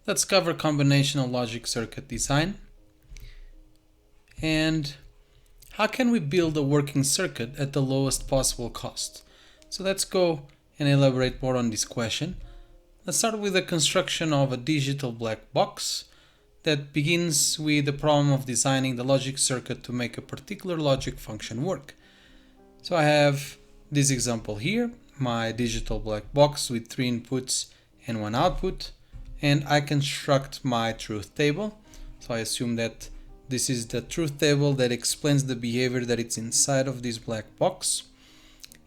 let's cover combinational logic circuit design. And how can we build a working circuit at the lowest possible cost? So let's go and elaborate more on this question. Let's start with the construction of a digital black box that begins with the problem of designing the logic circuit to make a particular logic function work. So I have this example here, my digital black box with 3 inputs and 1 output, and I construct my truth table. So I assume that this is the truth table that explains the behavior that it's inside of this black box,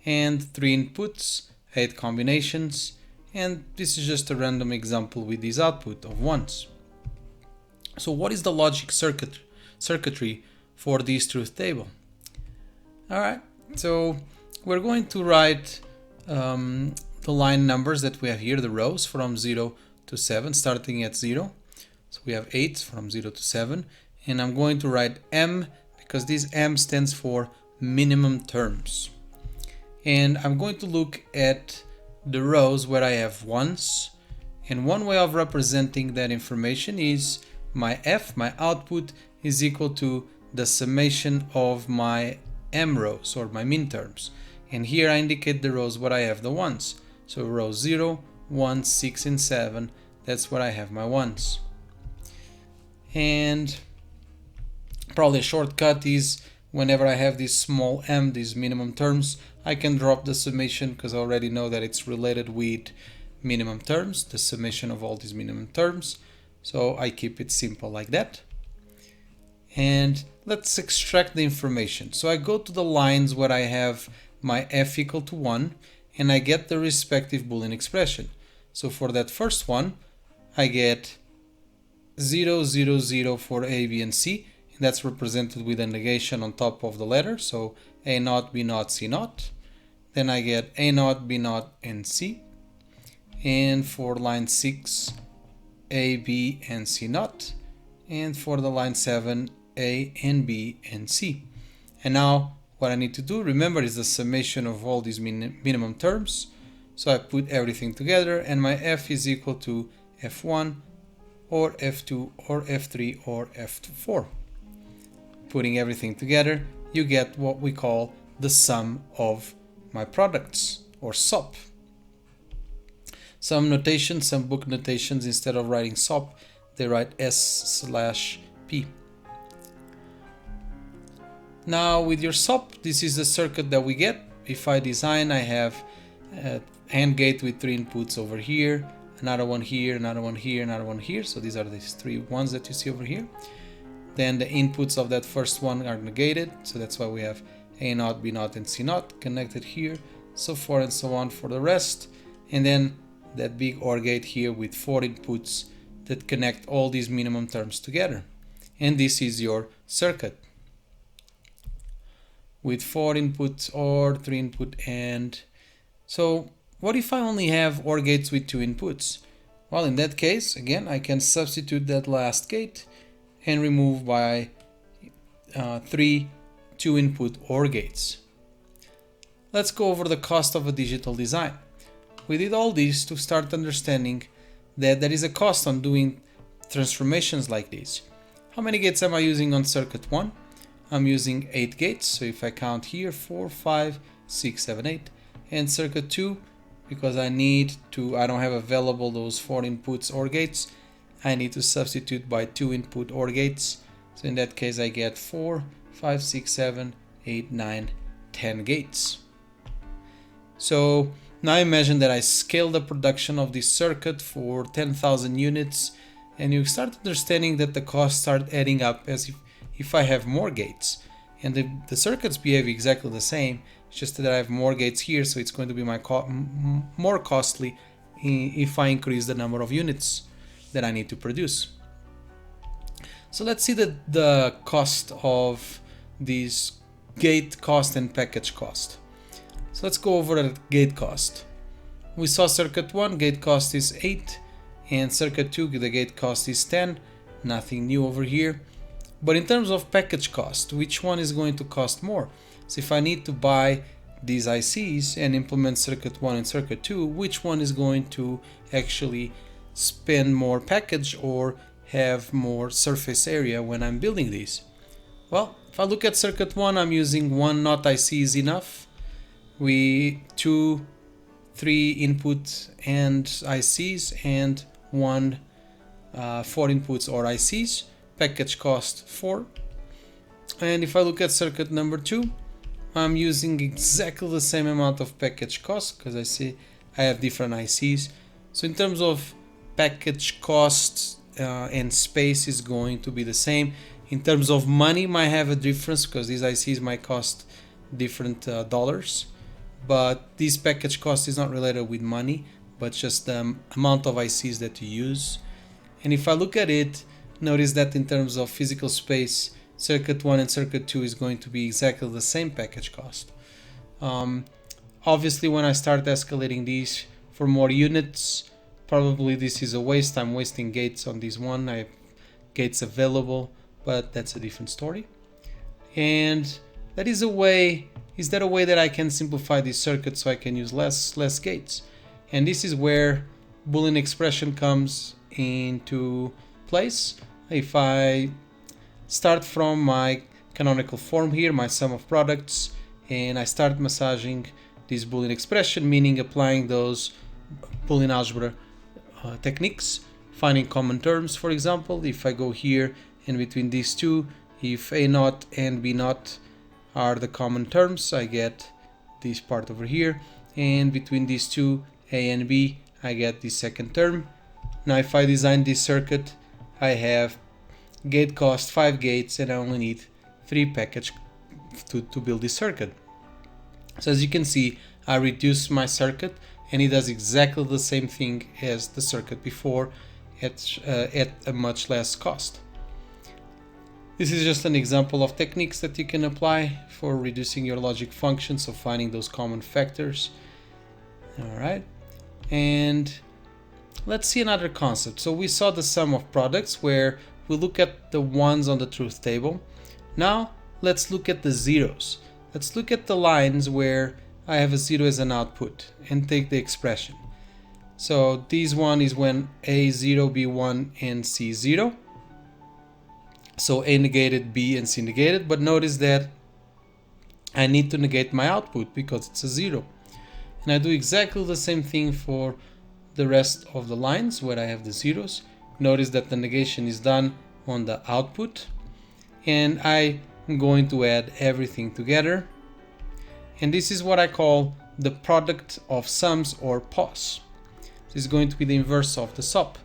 and 3 inputs, 8 combinations, and this is just a random example with this output of 1s. So what is the logic circuitry for this truth table? Alright, so we're going to write the line numbers that we have here, the rows from 0 to 7, starting at 0. So we have 8 from 0 to 7, and I'm going to write M because this M stands for minimum terms. And I'm going to look at the rows where I have 1s, and one way of representing that information is my F, my output, is equal to the summation of my M rows or my min terms. And here I indicate the rows where I have the 1s. So row 0, 1, 6 and 7, that's where I have my 1s. And probably a shortcut is whenever I have this small m, these minimum terms, I can drop the summation because I already know that it's related with minimum terms, the summation of all these minimum terms. So I keep it simple like that. And let's extract the information. So I go to the lines where I have my f equal to 1 and I get the respective Boolean expression. So for that first one, I get 0, 0, 0 for A, B, and C. And that's represented with a negation on top of the letter. So A naught, B naught, C naught. Then I get A naught, B naught, and C. And for line 6, A, B, and C naught. And for the line 7, A and B and C. And now what I need to do, remember, is the summation of all these minimum terms. So I put everything together and my F is equal to F1 or F2 or F3 or F4. Putting everything together, you get what we call the sum of my products, or SoP. Some notations, some book notations, instead of writing SoP, they write S/P. Now with your SoP, this is the circuit that we get. If I design, I have a AND gate with 3 inputs over here, another one here, another one here, another one here. So these are these 3 ones that you see over here. Then the inputs of that first one are negated, so that's why we have A naught, B naught, and C naught connected here, so forth and so on for the rest. And then that big OR gate here with 4 inputs that connect all these minimum terms together. And this is your circuit with 4 inputs or 3 input AND. So what if I only have OR gates with 2 inputs? Well, in that case, again, I can substitute that last gate and remove by 3 2-input OR gates. Let's go over the cost of a digital design. We did all this to start understanding that there is a cost on doing transformations like this. How many gates am I using on circuit 1? I'm using 8 gates, so if I count here 4, 5, 6, 7, 8. And circuit 2, because I don't have available those 4 inputs OR gates, I need to substitute by 2 input OR gates. So in that case I get 4, 5, 6, 7, 8, 9, 10 gates. So now imagine that I scale the production of this circuit for 10,000 units, and you start understanding that the costs start adding up as if I have more gates. And the circuits behave exactly the same, it's just that I have more gates here, so it's going to be more costly if I increase the number of units that I need to produce. So let's see the cost of these gate cost and package cost. So let's go over the gate cost. We saw circuit 1, gate cost is 8, and circuit 2, the gate cost is 10. Nothing new over here. But in terms of package cost, which one is going to cost more? So if I need to buy these ICs and implement circuit 1 and circuit 2, which one is going to actually spend more package or have more surface area when I'm building these? Well, if I look at circuit 1, I'm using one NOT IC is enough. 2, 3 input and ICs and 1 4 inputs or ICs. Package cost 4. And if I look at circuit number 2, I'm using exactly the same amount of package cost because I see I have different ICs. So in terms of package cost and space is going to be the same. In terms of money might have a difference because these ICs might cost different dollars, but this package cost is not related with money, but just the amount of ICs that you use. And if I look at it, notice that in terms of physical space, circuit 1 and circuit 2 is going to be exactly the same package cost. Obviously, when I start escalating these for more units, probably this is a waste. I'm wasting gates on this one. I have gates available, but that's a different story. And that is a way. Is that a way that I can simplify this circuit so I can use less gates? And this is where Boolean expression comes into place. If I start from my canonical form here, my sum of products, and I start massaging this Boolean expression, meaning applying those Boolean algebra techniques, finding common terms. For example, if I go here and between these two, if A0 and B0 are the common terms, I get this part over here, and between these two, A and B, I get the second term. Now if I design this circuit, I have gate cost 5 gates and I only need 3 package to build this circuit. So as you can see, I reduce my circuit and it does exactly the same thing as the circuit before at a much less cost. This is just an example of techniques that you can apply for reducing your logic functions, so finding those common factors. Alright, and let's see another concept. So we saw the sum of products where we look at the ones on the truth table. Now let's look at the zeros. Let's look at the lines where I have a 0 as an output and take the expression. So this one is when A0, B1 and C0. So A negated, B and C negated, but notice that I need to negate my output because it's a 0. And I do exactly the same thing for the rest of the lines where I have the zeros. Notice that the negation is done on the output, and I'm going to add everything together. And this is what I call the product of sums, or PoS. This is going to be the inverse of the SoP.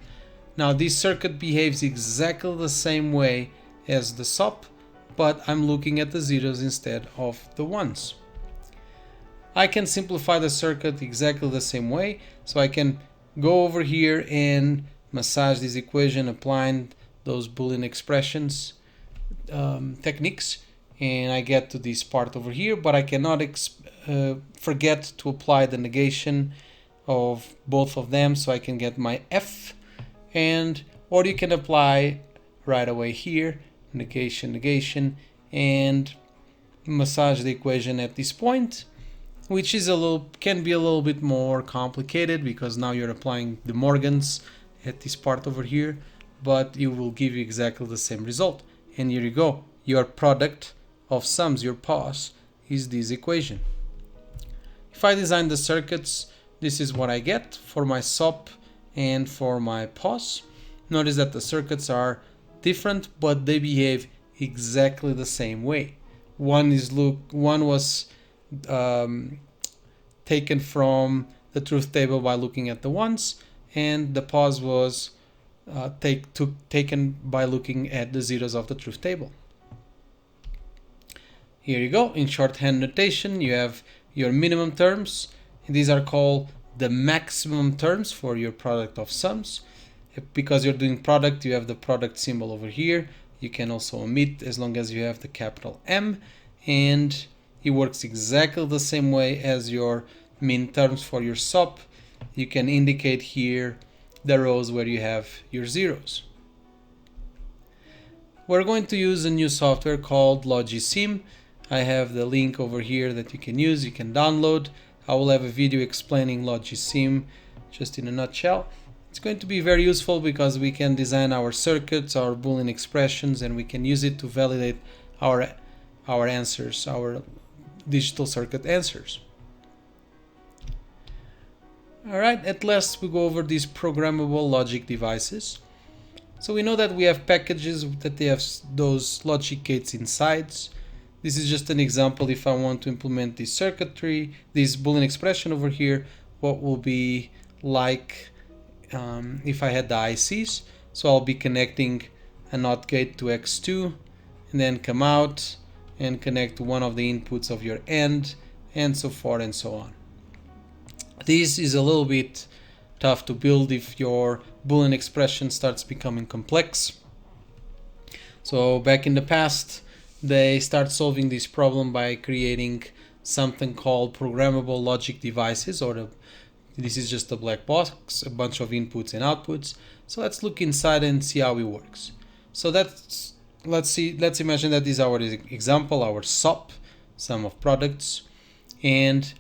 Now this circuit behaves exactly the same way as the SoP, but I'm looking at the zeros instead of the ones. I can simplify the circuit exactly the same way, so I can go over here and massage this equation applying those Boolean expressions techniques, and I get to this part over here, but I cannot forget to apply the negation of both of them, so I can get my F, or you can apply right away here negation, and massage the equation at this point, which is can be a little bit more complicated because now you're applying De Morgan's at this part over here, but it will give you exactly the same result. And here you go, your product of sums, your PoS, is this equation. If I design the circuits, this is what I get for my SoP and for my PoS. Notice that the circuits are different, but they behave exactly the same way. One was taken from the truth table by looking at the ones, and the PoS was taken by looking at the zeros of the truth table. Here you go. In shorthand notation, you have your minimum terms. These are called the maximum terms for your product of sums. Because you're doing product, you have the product symbol over here. You can also omit as long as you have the capital M, and it works exactly the same way as your min terms for your SoP. You can indicate here the rows where you have your zeros. We're going to use a new software called Logisim. I have the link over here that you can use, you can download. I will have a video explaining Logisim just in a nutshell. It's going to be very useful because we can design our circuits, our Boolean expressions, and we can use it to validate our answers, our digital circuit answers. Alright, at last we go over these programmable logic devices. So we know that we have packages that they have those logic gates inside. This is just an example. If I want to implement this circuitry, this Boolean expression over here, what will be like if I had the ICs. So I'll be connecting a NOT gate to X2 and then come out and connect one of the inputs of your AND, and so forth and so on. This is a little bit tough to build if your Boolean expression starts becoming complex. So back in the past, they start solving this problem by creating something called programmable logic devices, or this is just a black box, a bunch of inputs and outputs. So let's look inside and see how it works. So let's imagine that this is our example, our SoP, sum of products, and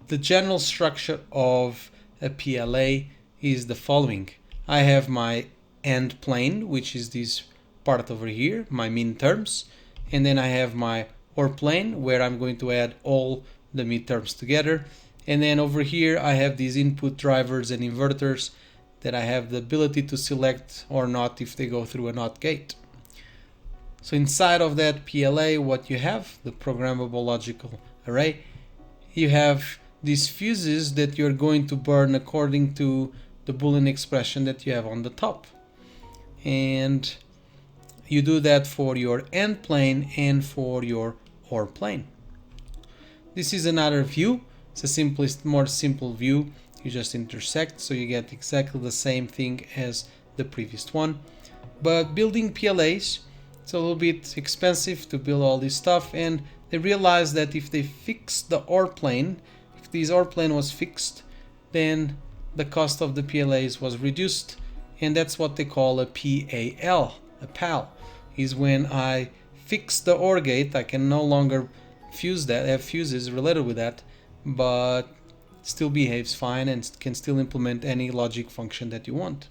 the general structure of a PLA is the following. I have my AND plane, which is this part over here, my midterms, and then I have my OR plane where I'm going to add all the midterms together, and then over here I have these input drivers and inverters that I have the ability to select or not if they go through a NOT gate. So inside of that PLA, what you have, the programmable logical array, you have these fuses that you're going to burn according to the Boolean expression that you have on the top. And you do that for your AND plane and for your OR plane. This is another view. It's a simplest, more simple view. You just intersect, so you get exactly the same thing as the previous one. But building PLAs, it's a little bit expensive to build all this stuff, and they realized that if they fix the OR plane, if this OR plane was fixed, then the cost of the PLAs was reduced, and that's what they call a PAL. A PAL is when I fix the OR gate. I can no longer fuse that, have fuses related with that, but still behaves fine and can still implement any logic function that you want.